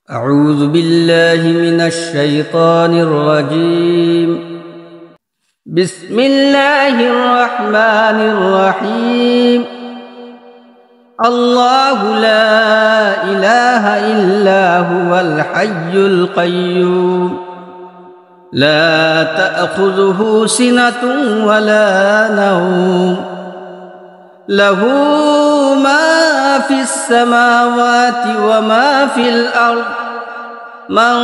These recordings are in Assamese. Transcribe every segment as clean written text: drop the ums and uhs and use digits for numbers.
أعوذ بالله من الشيطان الرجيم بسم الله الرحمن الرحيم الله لا إله إلا هو الحي القيوم لا تأخذه سنة ولا نوم له ما في السماوات وما في الأرض من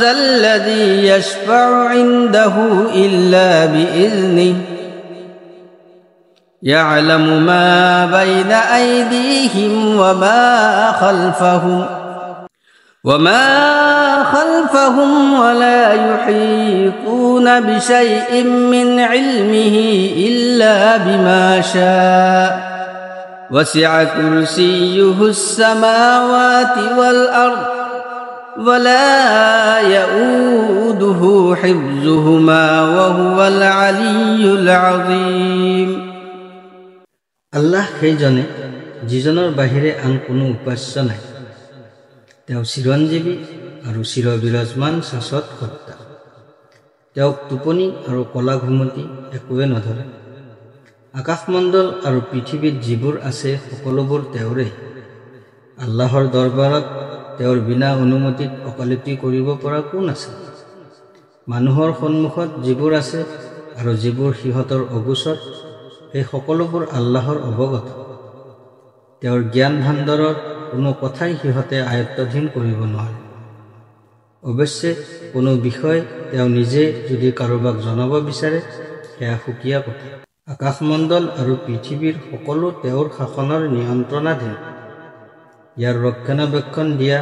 ذا الذي يشفع عنده إلا بإذنه يعلم ما بين أيديهم وما خلفهم ولا يحيطون بشيء من علمه إلا بما شاء وسع كرسيه السماوات والأرض ولا يؤوده حفظهما وهو العلي العظيم আল্লাহ সেইজনে যিজনৰ বাহিৰে আন কোনো উপাস্য নাই। তেওঁ চিৰঞ্জীৱী আৰু চিৰ বিৰাজমান শাশ্বত সত্তা। তেওঁক টোপনি আৰু কলা ঘুমতি একোৱে নধৰে। আকাশমণ্ডল আৰু পৃথিৱীত যিবোৰ আছে সকলোবোৰ তেওঁৰে। আল্লাহৰ দৰবাৰত তেওঁৰ বিনা অনুমতিত অকালতি কৰিব পৰা কোন আছে? মানুহৰ সন্মুখত যিবোৰ আছে আৰু যিবোৰ সিহঁতৰ অগোচৰ, সেই সকলোবোৰ আল্লাহৰ অৱগত। তেওঁৰ জ্ঞান ভাণ্ডাৰৰ কোনো কথাই সিহঁতে আয়ত্তাধীন কৰিব নোৱাৰে। অৱশ্যে কোনো বিষয় তেওঁ নিজে যদি কাৰোবাক জনাব বিচাৰে, সেয়া সুকীয়া কথা। আকাশমণ্ডল আৰু পৃথিৱীৰ সকলো তেওঁৰ শাসনৰ নিয়ন্ত্ৰণাধীন। ইয়াৰ ৰক্ষণাবেক্ষণ দিয়া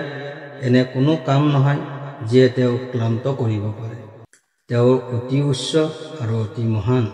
এনে কোনো কাম নহয় যিয়ে তেওঁক ক্লান্ত কৰিব পাৰে। তেওঁ অতি উচ্চ আৰু অতি মহান।